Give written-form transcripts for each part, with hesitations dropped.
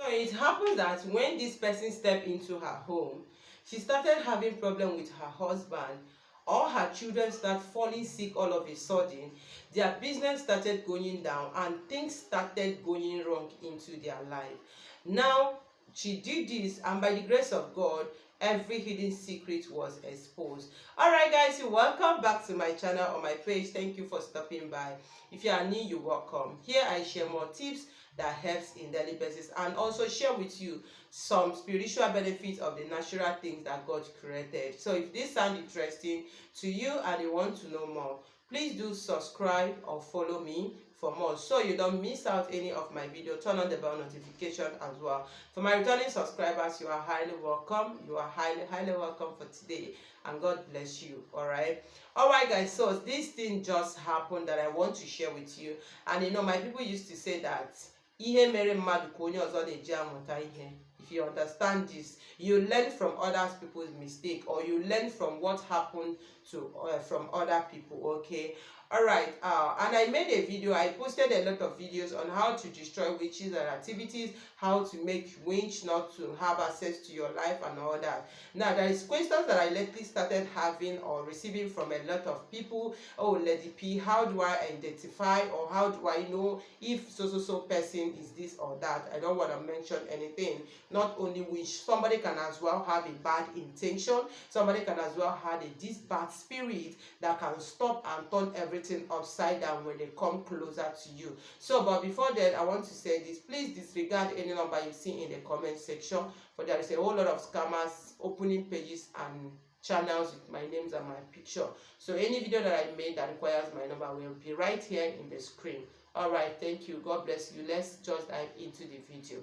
So it happened that when this person stepped into her home, she started having problem with her husband. All her children start falling sick all of a sudden. Their business started going down and things started going wrong into their life. Now she did this, and by the grace of God, every hidden secret was exposed. All right guys, you welcome back to my channel or my page. Thank you for stopping by. If you are new, you're welcome. Here I share more tips that helps in daily basis, and also share with you some spiritual benefits of the natural things that God created. So if this sounds interesting to you and you want to know more, please do subscribe or follow me for more so you don't miss out any of my video. Turn on the bell notification as well. For my returning subscribers, you are highly welcome. You are highly welcome for today, and God bless you. All right guys, so this thing just happened that I want to share with you. And you know, my people used to say that ihe mere mmadụ ka onye ọzọ na-eji amụta ihe. If you understand this, you learn from other people's mistake, or you learn from what happened to from other people. Okay, all right. And I made a video. I posted a lot of videos on how to destroy witches and activities, how to make witch not to have access to your life and all that. Now there is questions that I lately started having or receiving from a lot of people. Oh, Lady P, how do I identify, or how do I know if so person is this or that? I don't want to mention anything. Not only witch, somebody can as well have a bad intention. Somebody can as well have this bad spirit that can stop and turn everything upside down when they come closer to you. So, but before that, I want to say this: please disregard any number you see in the comment section, for there is a whole lot of scammers opening pages and channels with my names and my picture. So any video that I made that requires my number will be right here in the screen. All right, thank you. God bless you. Let's just dive into the video.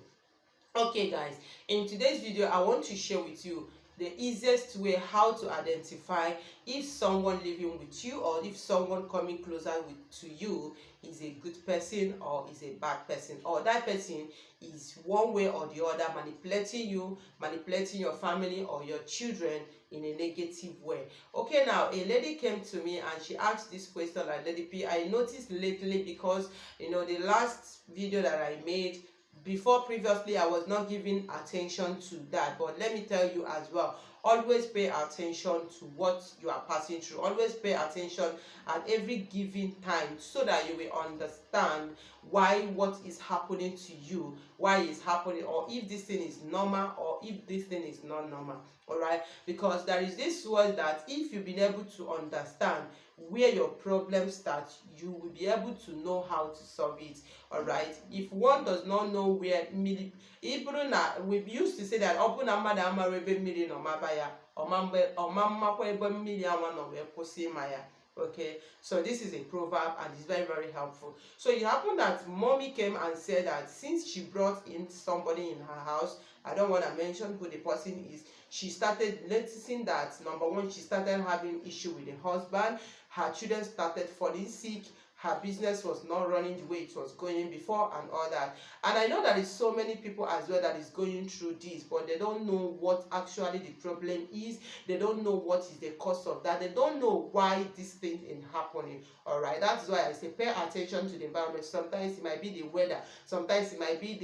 Okay guys, in today's video I want to share with you the easiest way how to identify if someone living with you, or if someone coming closer to you, is a good person or is a bad person, or that person is one way or the other manipulating you, manipulating your family or your children in a negative way. Okay, now a lady came to me and she asked this question, like, Lady P, I noticed lately, because you know the last video that I made previously I was not giving attention to that, but let me tell you as well, always pay attention to what you are passing through. Always pay attention at every given time, so that you will understand why what is happening to you, why it's happening, or if this thing is normal or if this thing is not normal. All right, because there is this word that if you've been able to understand where your problem starts, you will be able to know how to solve it. All right, if one does not know where we used to say that open amada amarebe mmiri no mabaya omammakwa ebe mmiri anwa no wee kwụsị ma ya. Okay, so this is a proverb and it's very helpful. So it happened that mommy came and said that since she brought in somebody in her house, I don't want to mention who the person is, she started noticing that, number one, she started having issue with the husband. Her children started falling sick. Her business was not running the way it was going before and all that. And I know there is so many people as well that is going through this, but they don't know what actually the problem is. They don't know what is the cause of that. They don't know why this thing is happening. All right, that's why I say pay attention to the environment. Sometimes it might be the weather. Sometimes it might be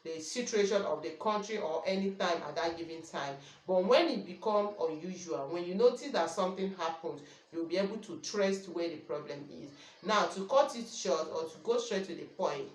the situation of the country or any time at that given time. But when it becomes unusual, when you notice that something happens, you'll be able to trace where the problem is. Now, to cut it short, or to go straight to the point,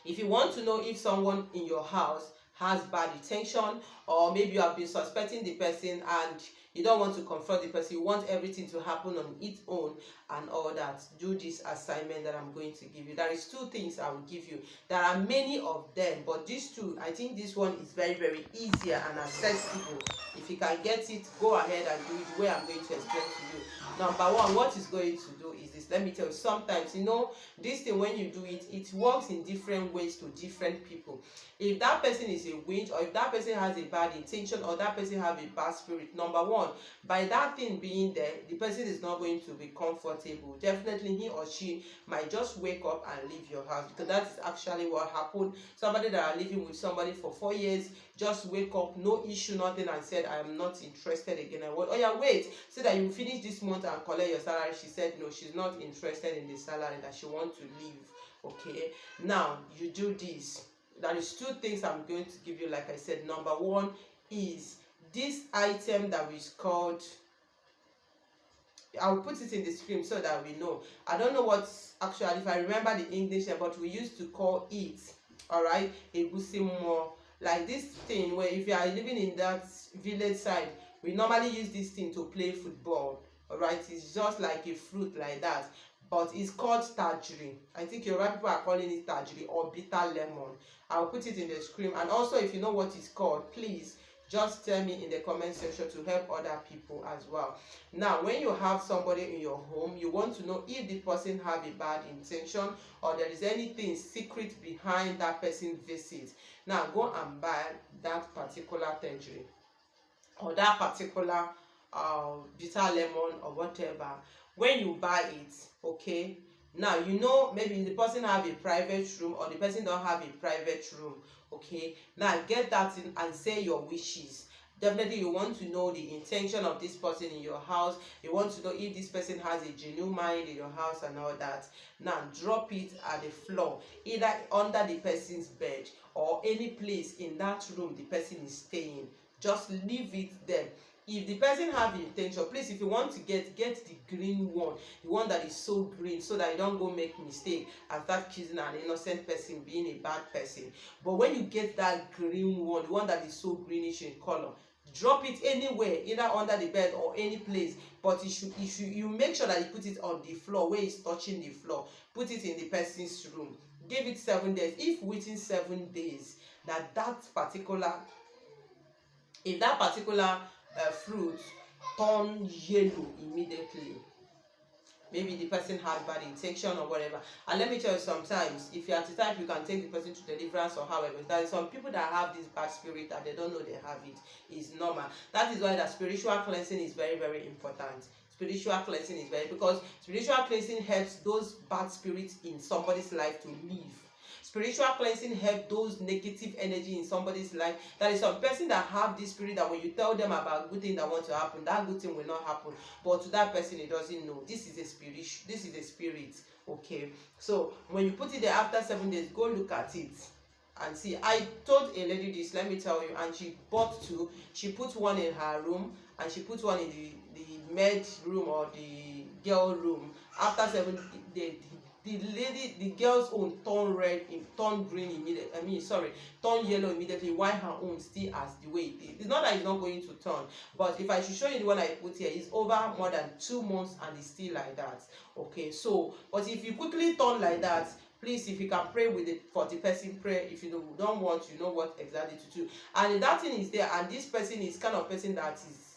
if you want to know if someone in your house has bad intention, or maybe you have been suspecting the person and you don't want to confront the person, you want everything to happen on its own and all that, do this assignment that I'm going to give you. There is two things I will give you. There are many of them, but these two, I think this one is very easier and accessible. If you can get it, go ahead and do it the way I'm going to explain to you. Number one, what it's going to do is this. Let me tell you, sometimes, you know, this thing, when you do it, it works in different ways to different people. If that person is a witch, or if that person has a bad intention, or that person have a bad spirit, number one, by that thing being there, the person is not going to be comfortable. Definitely he or she might just wake up and leave your house, because that is actually what happened. Somebody that are living with somebody for 4 years just wake up, no issue, nothing, and said, I am not interested again. I went, oh yeah, wait, so that you finish this month and collect your salary. She said no, she's not interested in the salary, that she wants to leave. Okay, now you do this. there is two things I'm going to give you. Like I said, number one is this item that is called, I'll put it in the screen so that we know. I don't know what actually, if I remember the English, but we used to call it, all right, egusi more. Like this thing where if you are living in that village side, we normally use this thing to play football, all right. It's just like a fruit like that, but it's called tajiri. I think Yoruba people are calling it tajiri or bitter lemon. I'll put it in the screen. And also, if you know what it's called, please just tell me in the comment section to help other people as well. Now, when you have somebody in your home, you want to know if the person have a bad intention or there is anything secret behind that person's visit. Now, go and buy that particular tangerine or that particular bitter lemon or whatever. When you buy it, okay, now you know maybe the person have a private room or the person don't have a private room, okay. Now get that in and say your wishes. Definitely you want to know the intention of this person in your house. You want to know if this person has a genuine mind in your house and all that. Now drop it at the floor, either under the person's bed or any place in that room the person is staying. Just leave it there. If the person have the intention, please, if you want to get the green one, the one that is so green, so that you don't go make mistake and start accusing an innocent person being a bad person. But when you get that green one, the one that is so greenish in color, drop it anywhere, either under the bed or any place. But you make sure that you put it on the floor where it's touching the floor. Put it in the person's room. Give it 7 days. If within 7 days that particular, if that particular fruit turn yellow immediately, maybe the person had bad intention or whatever. And let me tell you, sometimes if you are the type, you can take the person to deliverance or however. There are some people that have this bad spirit that they don't know they have it. It's normal. That is why the spiritual cleansing is very, very important. Spiritual cleansing is because spiritual cleansing helps those bad spirits in somebody's life to leave. Spiritual cleansing help those negative energy in somebody's life. There is some person that have this spirit that when you tell them about good thing that want to happen, that good thing will not happen. But to that person, it doesn't know. This is a spirit. This is a spirit. Okay. So when you put it there after 7 days, go look at it and see. I told a lady this, let me tell you, and she bought two. She put one in her room and she put one in the maid room or the girl room. After 7 days, the girl's own turn red, turn green immediately. Turn yellow immediately. While her own still as the way it is. It's not that it's not going to turn, but if I should show you the one I put here, it's over more than 2 months and it's still like that. Okay, so but if you quickly turn like that, please, if you can pray with it for the person, pray. If you don't want, you know what exactly to do. And if that thing is there, and this person is kind of person that is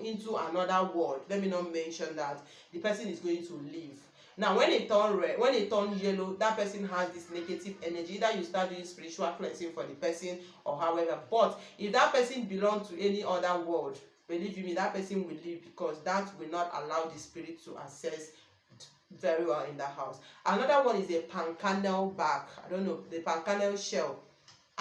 into another world, let me not mention that, the person is going to leave. Now, when it turn red, when it turn yellow, that person has this negative energy. Either you start doing spiritual cleansing for the person or however. But if that person belongs to any other world, believe me, that person will leave, because that will not allow the spirit to access very well in the house. Another one is a pancannel bark. I don't know, the pancannel shell.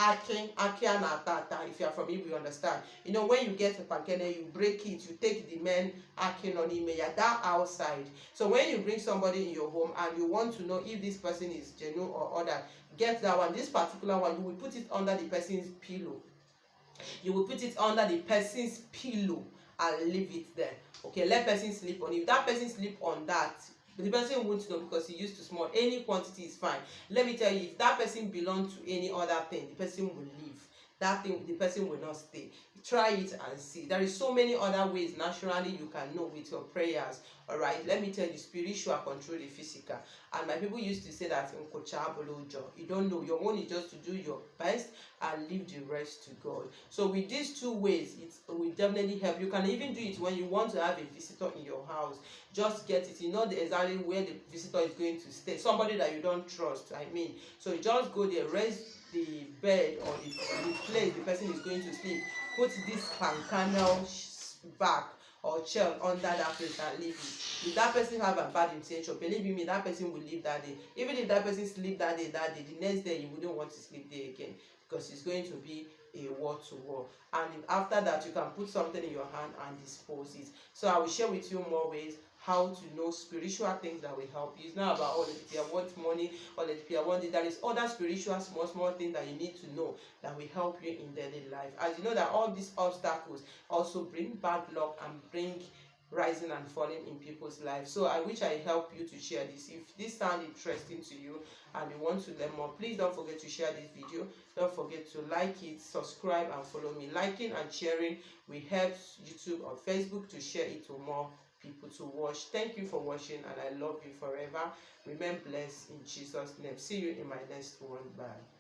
Aki and atata, if you are from Igbo, you understand. When you get a pancannel, you break it, you take the men aki on imeya, that outside. So when you bring somebody in your home and you want to know if this person is genuine or other, get that one. This particular one, you will put it under the person's pillow. You will put it under the person's pillow and leave it there. Okay, let person sleep on it. If that person sleep on that, the person won't know because he used to small. Any quantity is fine. Let me tell you, if that person belongs to any other thing, the person will leave. That thing, the person will not stay. Try it and see. There is so many other ways naturally you can know with your prayers. All right, let me tell you, spiritual control the physical. And my people used to say that in Kocha, you don't know. Your own is just to do your best and leave the rest to God. So with these two ways, it will definitely help. You can even do it when you want to have a visitor in your house. Just get it. You know exactly where the visitor is going to stay. Somebody that you don't trust, So you just go there, rest the bed or the place the person is going to sleep. Put this pancannel back or shell under that place and leave it. If that person have a bad intention, believe me, that person will leave that day. Even if that person sleep that day, the next day you wouldn't want to sleep there again, because it's going to be a war to war. And after that, you can put something in your hand and dispose it. So I will share with you more ways how to know spiritual things that will help you. It's not about all if you want money, all if you want it. There is other spiritual small things that you need to know that will help you in daily life. As you know that all these obstacles also bring bad luck and bring rising and falling in people's lives. So I wish I help you to share this. If this sounds interesting to you and you want to learn more, please don't forget to share this video. Don't forget to like it, subscribe, and follow me. Liking and sharing will help YouTube or Facebook to share it to more people to watch. Thank you for watching, and I love you forever. Remain blessed in Jesus' name. See you in my next one. Bye.